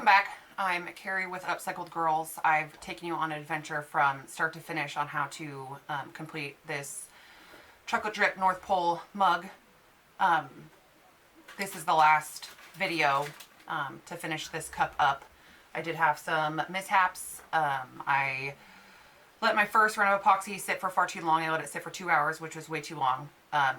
back. I'm Carrie with Upcycled Girls. I've taken you on an adventure from start to finish on how to complete this chocolate drip North Pole mug. This is the last video to finish this cup up. I did have some mishaps. I let my first run of epoxy sit for far too long. I let it sit for 2 hours, which was way too long.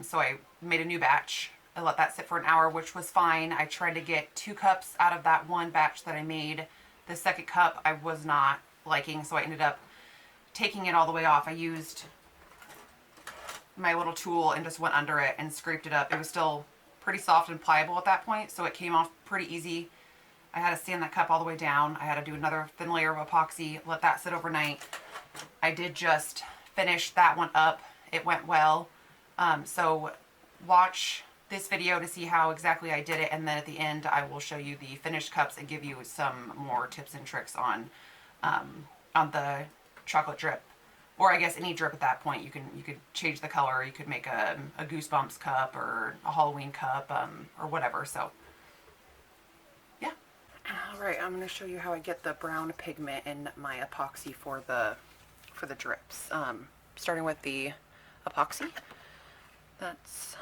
So I made a new batch. I let that sit for an hour, which was fine. I tried to get 2 cups out of that one batch that I made. The second cup I was not liking, so I ended up taking it all the way off. I used my little tool and just went under it and scraped it up. It was still pretty soft and pliable at that point, so it came off pretty easy. I had to sand that cup all the way down. I had to do another thin layer of epoxy, let that sit overnight. I did just finish that one up. It went well. So watch this video to see how exactly I did it, and then at the end I will show you the finished cups and give you some more tips and tricks on the chocolate drip, or I guess any drip at that point. You could change the color. You could make a Goosebumps cup or a Halloween cup or whatever. So yeah. All right, I'm going to show you how I get the brown pigment in my epoxy for the drips. Starting with the epoxy. That's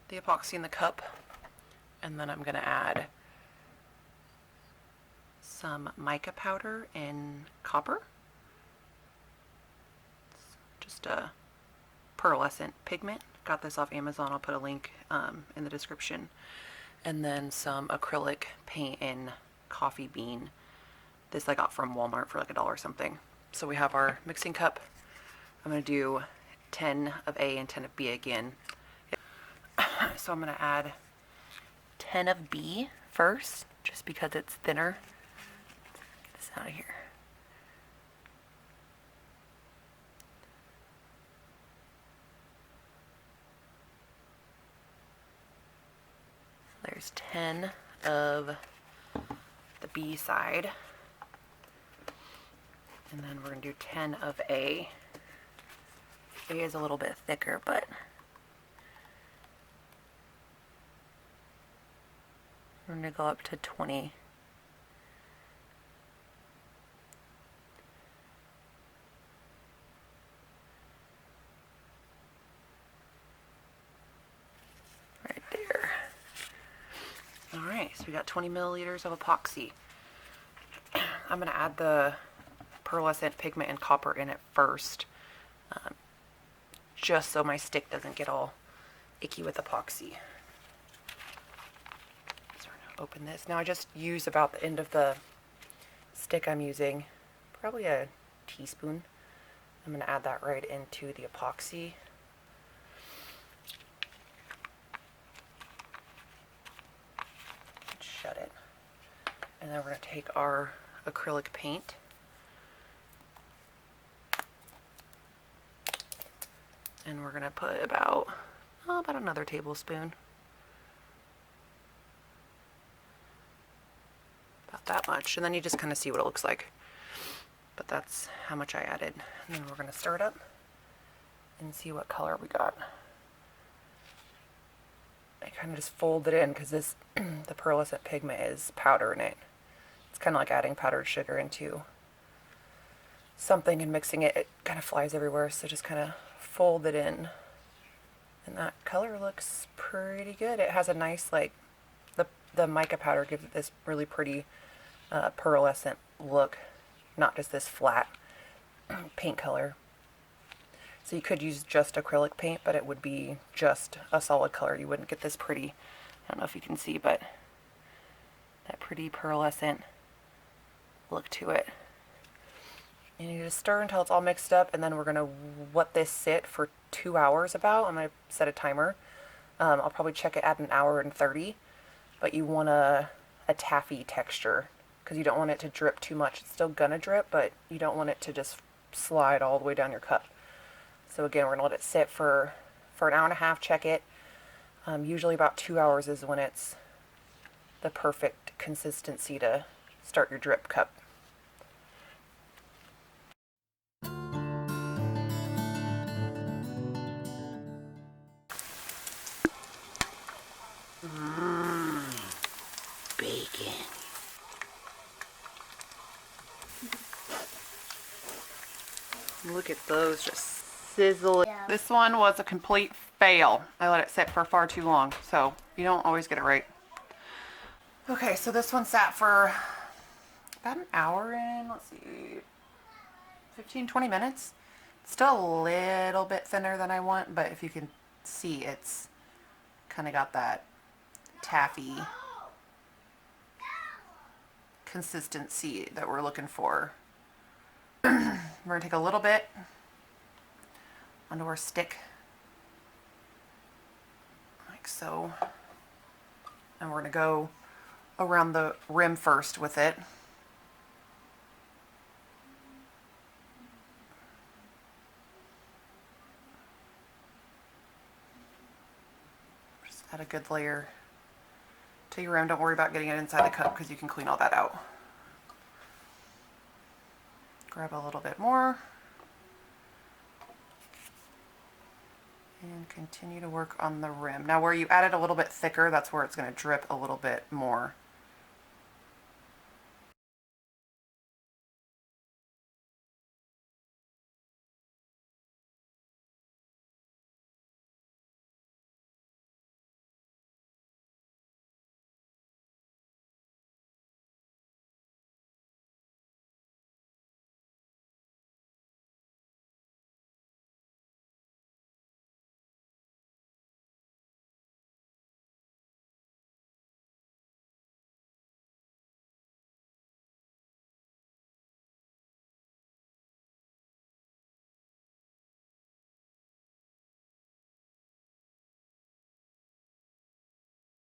the epoxy in the cup, and then I'm going to add some mica powder in copper. It's just a pearlescent pigment. Got this off Amazon. I'll put a link in the description. And then some acrylic paint in coffee bean. This I got from Walmart for like $1 or something. So we have our mixing cup. I'm going to do 10 of A and 10 of B again. So I'm going to add 10 of B first, just because it's thinner. Get this out of here. There's 10 of the B side. And then we're going to do 10 of A. A is a little bit thicker, but we're going to go up to 20. Right there. Alright, so we got 20 milliliters of epoxy. I'm going to add the pearlescent pigment and copper in it first, just so my stick doesn't get all icky with epoxy. Open this. Now I just use about the end of the stick I'm using, probably a teaspoon. I'm going to add that right into the epoxy. Shut it. And then we're going to take our acrylic paint. And we're going to put about another tablespoon. That much, and then you just kind of see what it looks like. But that's how much I added. And then we're going to stir it up and see what color we got. I kind of just fold it in because this the pearlescent pigment is powder in it. It's kind of like adding powdered sugar into something and mixing it. It kind of flies everywhere, so just kind of fold it in. And that color looks pretty good. It has a nice, like, the mica powder gives it this really pretty pearlescent look, not just this flat paint color. So you could use just acrylic paint, but it would be just a solid color. You wouldn't get this pretty, I don't know if you can see, but that pretty pearlescent look to it. And you just stir until it's all mixed up, and then we're going to let this sit for 2 hours about. I'm going to set a timer. I'll probably check it at 1 hour and 30, but you want a taffy texture, because you don't want it to drip too much. It's still gonna drip, but you don't want it to just slide all the way down your cup. So again, we're gonna let it sit for 1 hour and a half, check it. Usually about 2 hours is when it's the perfect consistency to start your drip cup. Bacon. Look at those just sizzling. Yeah. This one was a complete fail. I let it sit for far too long, so you don't always get it right. Okay, so this one sat for about an hour and, let's see, 15-20 minutes. Still a little bit thinner than I want, but if you can see, it's kind of got that taffy consistency that we're looking for. We're going to take a little bit onto our stick, like so, and we're going to go around the rim first with it. Just add a good layer to your rim. Don't worry about getting it inside the cup because you can clean all that out. Grab a little bit more and continue to work on the rim. Now where you added a little bit thicker, that's where it's going to drip a little bit more.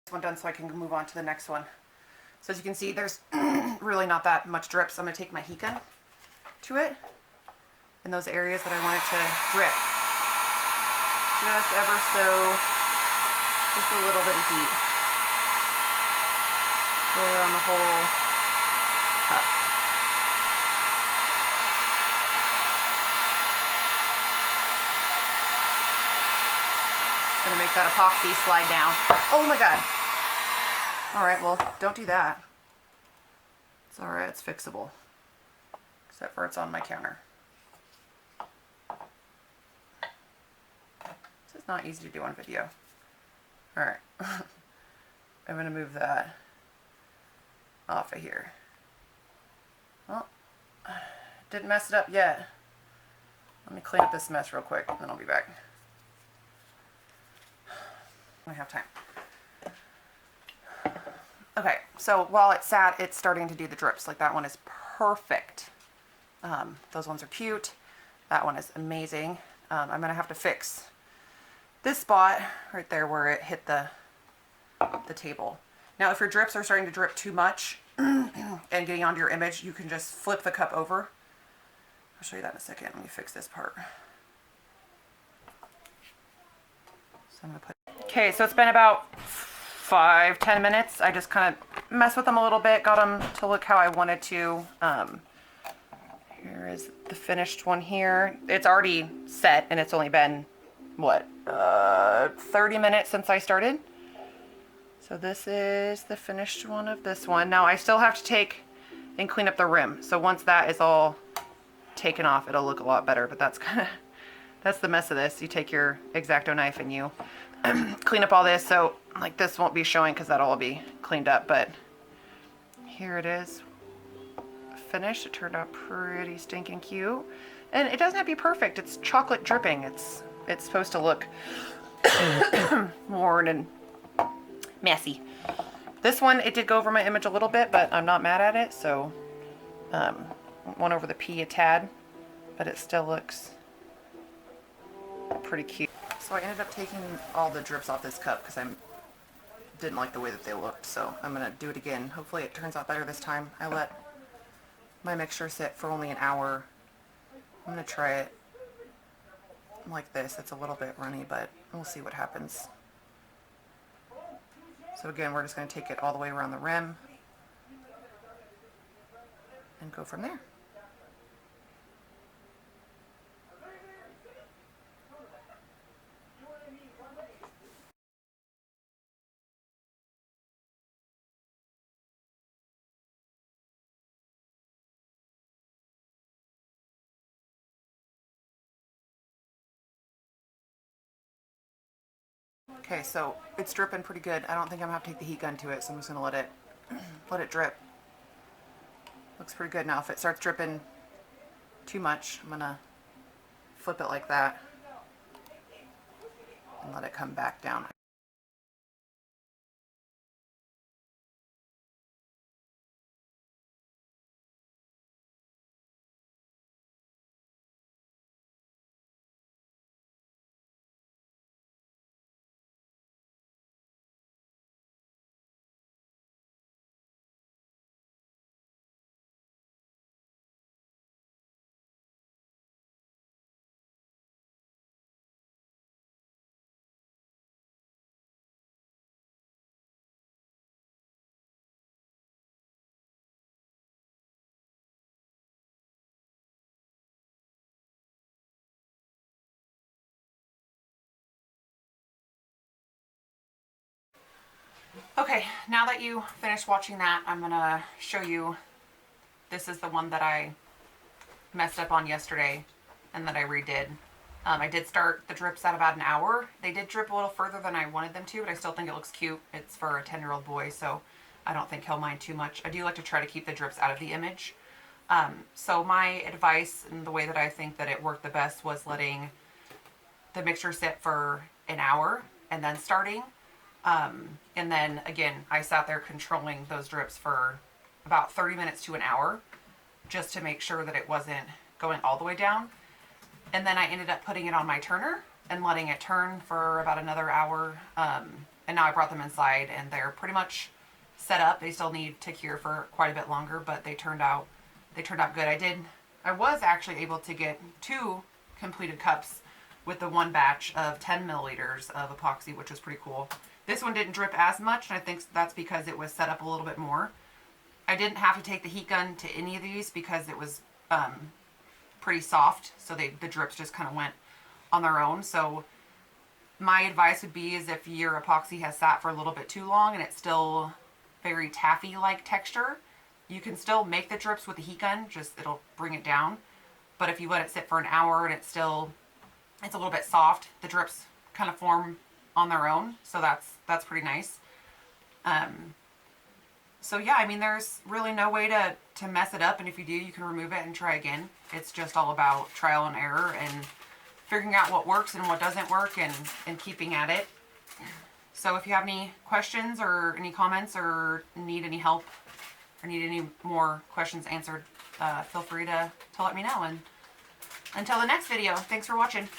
This one done so I can move on to the next one. So as you can see, there's really not that much drip, so I'm going to take my heat gun to it in those areas that I want it to drip. Just ever so, just a little bit of heat. There on the whole cup. Gonna make that epoxy slide down. Oh my god. Alright, well, don't do that. It's alright, it's fixable. Except for it's on my counter. This is not easy to do on video. Alright. I'm gonna move that off of here. Well, didn't mess it up yet. Let me clean up this mess real quick, and then I'll be back. I have time. Okay, so while it's sat, it's starting to do the drips. Like that one is perfect. Those ones are cute. That one is amazing. I'm going to have to fix this spot right there where it hit the table. Now, if your drips are starting to drip too much and getting onto your image, you can just flip the cup over. I'll show you that in a second. Let me fix this part. So I'm going to put... Okay, so it's been about 5-10 minutes. I just kind of messed with them a little bit, got them to look how I wanted to. Here is the finished one here. It's already set, and it's only been, what, 30 minutes since I started. So this is the finished one of this one. Now I still have to take and clean up the rim. So once that is all taken off, it'll look a lot better, but that's the mess of this. You take your X-Acto knife and you clean up all this, so like this won't be showing because that'll all be cleaned up, but here it is finished. It turned out pretty stinking cute, and it doesn't have to be perfect. It's chocolate dripping. It's supposed to look worn and messy. This one, it did go over my image a little bit, but I'm not mad at it, so went over the P a tad, but it still looks pretty cute. So I ended up taking all the drips off this cup because I didn't like the way that they looked. So I'm going to do it again. Hopefully it turns out better this time. I let my mixture sit for only an hour. I'm going to try it like this. It's a little bit runny, but we'll see what happens. So again, we're just going to take it all the way around the rim and go from there. Okay, so it's dripping pretty good. I don't think I'm gonna have to take the heat gun to it, so I'm just gonna let it drip. Looks pretty good. Now if it starts dripping too much, I'm gonna flip it like that and let it come back down. Okay, now that you finished watching that, I'm gonna show you, this is the one that I messed up on yesterday and that I redid. I did start the drips at about an hour. They did drip a little further than I wanted them to, but I still think it looks cute. It's for a 10-year-old boy, so I don't think he'll mind too much. I do like to try to keep the drips out of the image. So my advice and the way that I think that it worked the best was letting the mixture sit for an hour and then starting. And then again, I sat there controlling those drips for about 30 minutes to an hour just to make sure that it wasn't going all the way down. And then I ended up putting it on my turner and letting it turn for about another hour. And now I brought them inside and they're pretty much set up. They still need to cure for quite a bit longer, but they turned out good. I was actually able to get 2 completed cups with the one batch of 10 milliliters of epoxy, which was pretty cool. This one didn't drip as much, and I think that's because it was set up a little bit more. I didn't have to take the heat gun to any of these because it was pretty soft, so the drips just kind of went on their own. So my advice would be is if your epoxy has sat for a little bit too long and it's still very taffy-like texture, you can still make the drips with the heat gun, just it'll bring it down. But if you let it sit for an hour and it's a little bit soft, the drips kind of form on their own, so that's pretty nice. So yeah, I mean, there's really no way to mess it up, and if you do, you can remove it and try again. It's just all about trial and error and figuring out what works and what doesn't work and keeping at it. So if you have any questions or any comments or need any help or need any more questions answered, feel free to let me know. And until the next video, thanks for watching.